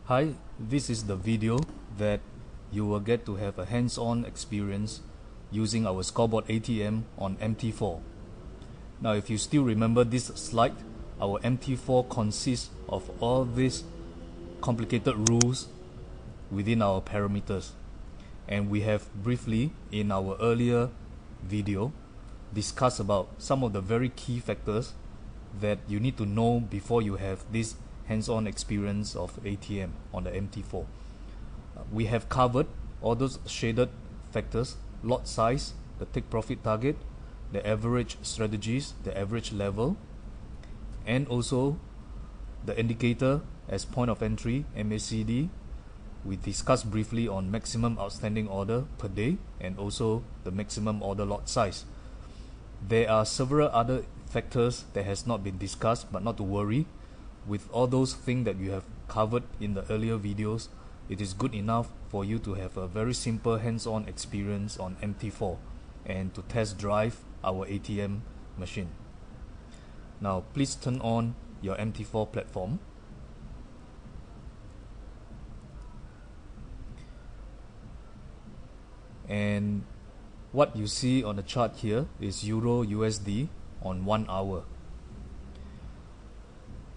Hi, this is the video that you will get to have a hands-on experience using our scoreboard ATM on MT4. Now if you still remember this slide, our MT4 consists of all these complicated rules within our parameters, and we have briefly in our earlier video discussed about some of the very key factors that you need to know before you have this hands-on experience of ATM on the MT4. We have covered all those shaded factors: lot size, the take profit target, the average strategies, the average level, and also the indicator as point of entry, MACD. We discussed briefly on maximum outstanding order per day and also the maximum order lot size. There are several other factors that has not been discussed, but not to worry. With all those things that you have covered in the earlier videos, it is good enough for you to have a very simple hands-on experience on MT4 and to test drive our ATM machine. Now please turn on your MT4 platform. And what you see on the chart here is Euro USD on 1 hour.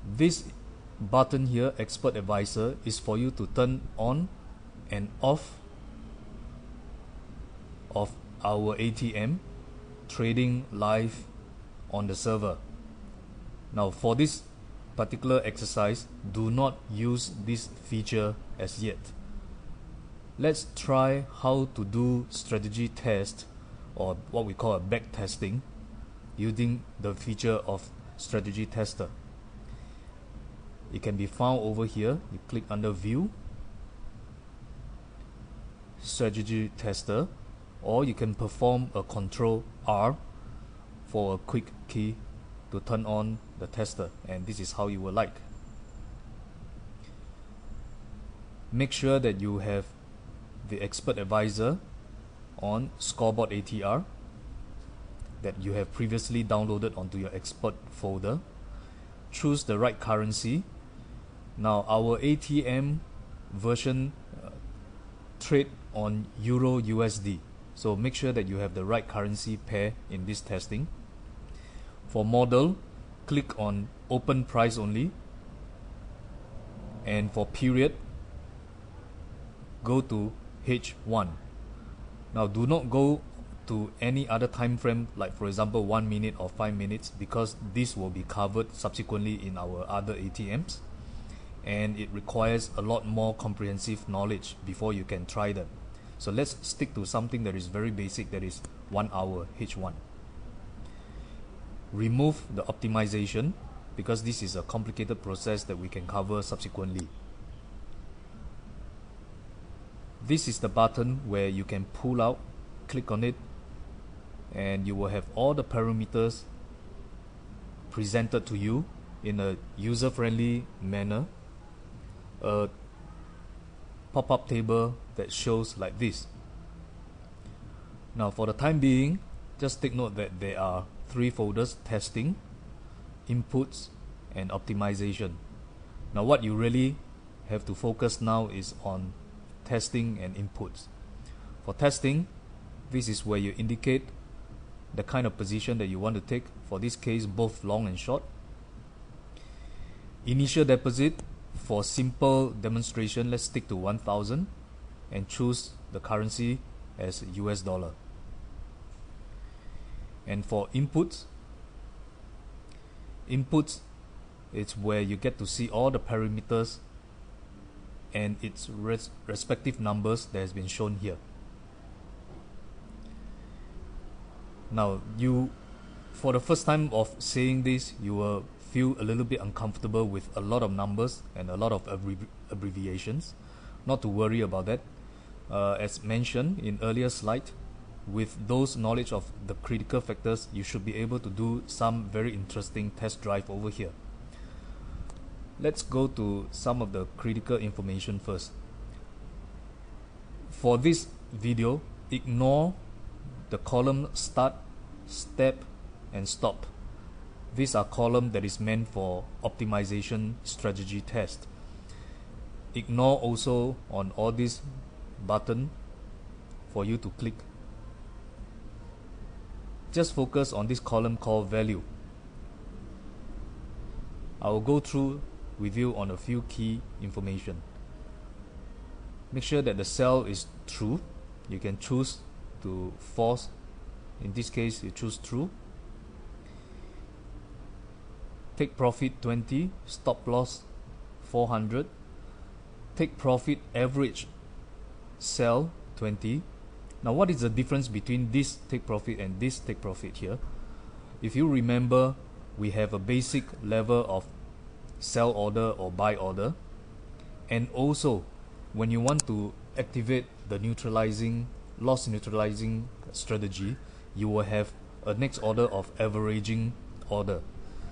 This button here, Expert Advisor, is for you to turn on and off of our ATM trading live on the server. Now for this particular exercise, do not use this feature as yet. Let's try how to do strategy test, or what we call a back testing, using the feature of strategy tester. It can be found over here. You click under view, strategy tester, or you can perform a Control R for a quick key to turn on the tester, and this is how you will like. Make sure that you have the Expert Advisor on Scoreboard ATR that you have previously downloaded onto your expert folder. Choose the right currency. Now our ATM version trade on Euro USD, so make sure that you have the right currency pair in this testing. For model, click on open price only, and for period, go to H1. Now do not go to any other time frame, like for example 1 minute or 5 minutes, because this will be covered subsequently in our other ATMs, and it requires a lot more comprehensive knowledge before you can try them. So let's stick to something that is very basic, that is 1 hour H1. Remove the optimization, because this is a complicated process that we can cover subsequently. This is the button where you can pull out, click on it, and you will have all the parameters presented to you in a user-friendly manner. A pop-up table that shows like this. Now for the time being, just take note that there are 3 folders: testing, inputs, and optimization. Now what you really have to focus now is on testing and inputs. For testing, this is where you indicate the kind of position that you want to take. For this case, both long and short. Initial deposit, for simple demonstration, let's stick to 1000 and choose the currency as US dollar. And for inputs, it's where you get to see all the parameters and its respective numbers that has been shown here. Now for the first time of seeing this, you will feel a little bit uncomfortable with a lot of numbers and a lot of abbreviations. Not to worry about that. As mentioned in earlier slide, with those knowledge of the critical factors, you should be able to do some very interesting test drive over here. Let's go to some of the critical information first. For this video, ignore the column start, step, and stop. These are columns that is meant for optimization strategy test. ignore also on all this button for you to click. Just focus on this column called value. I will go through with you on a few key information. Make sure that the cell is true. You can choose to false. In this case, you choose true. Take profit 20, stop loss 400. Take profit average sell 20. Now what is the difference between this take profit and this take profit here? If you remember, we have a basic level of sell order or buy order, and also when you want to activate the loss neutralizing strategy, you will have a next order of averaging order.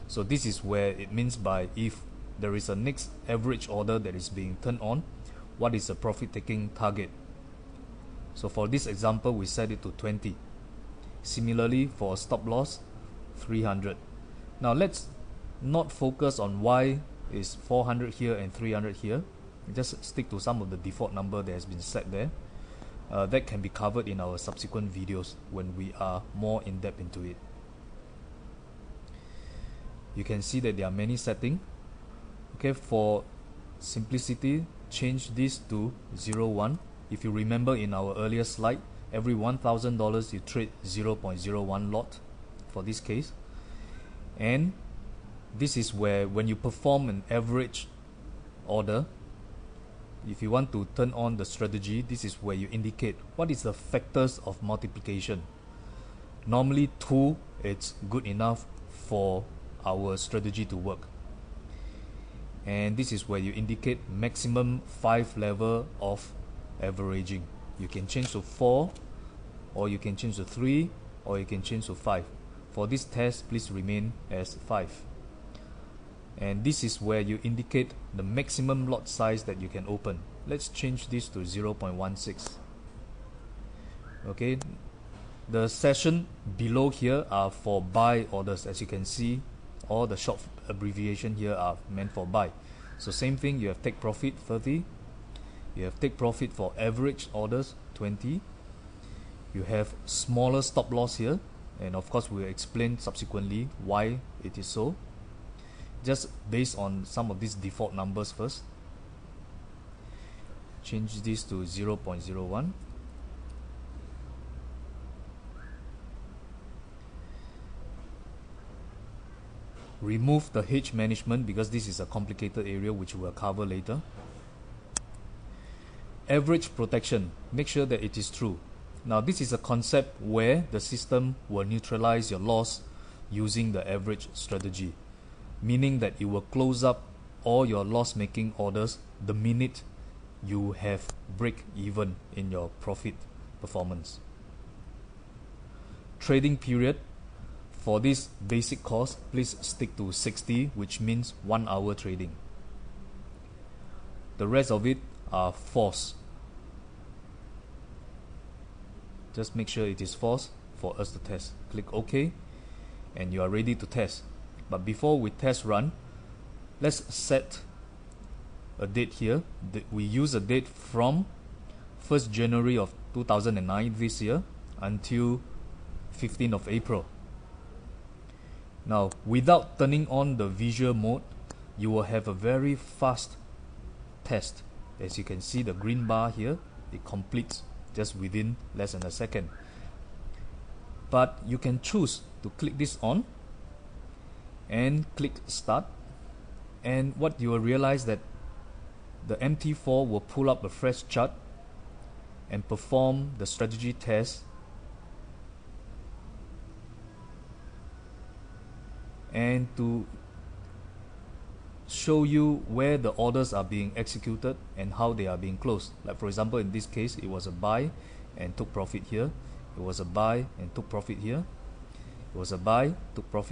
So this is where it means by if there is a next average order that is being turned on, what is the profit taking target? So for this example, we set it to 20. Similarly, for stop loss 300. Now let's not focus on why is 400 here and 300 here. Just stick to some of the default number that has been set there. That can be covered in our subsequent videos when we are more in depth into it. You can see that there are many settings. Okay, for simplicity, change this to 0.1. If you remember in our earlier slide, every $1,000 you trade 0.01 lot for this case. And this is where when you perform an average order, if you want to turn on the strategy, this is where you indicate what is the factors of multiplication. Normally 2, it's good enough for our strategy to work. And this is where you indicate maximum 5 level of averaging. You can change to 4, or you can change to 3, or you can change to 5. For this test, please remain as 5. And this is where you indicate the maximum lot size that you can open. Let's change this to 0.16. Okay, the session below here are for buy orders. As you can see, all the short abbreviation here are meant for buy. So same thing, you have take profit 30, you have take profit for average orders 20, you have smaller stop loss here, and of course we'll explain subsequently why it is so. Just based on some of these default numbers first. Change this to 0.01. Remove the hedge management because this is a complicated area which we'll cover later. Average protection, make sure that it is true. Now this is a concept where the system will neutralize your loss using the average strategy, meaning that it will close up all your loss-making orders the minute you have break even in your profit performance. Trading period, for this basic course, please stick to 60, which means 1 hour trading. The rest of it are false. Just make sure it is false for us to test. Click OK and you are ready to test. But before we test run, let's set a date here. We use a date from 1st January of 2009 this year until 15th of April. Now, without turning on the visual mode, you will have a very fast test. As you can see, the green bar here, it completes just within less than a second. But you can choose to click this on and click start, and what you will realize that the MT4 will pull up a fresh chart and perform the strategy test, and to show you where the orders are being executed and how they are being closed. Like for example, in this case, it was a buy and took profit here. It was a buy and took profit here. It was a buy, took profit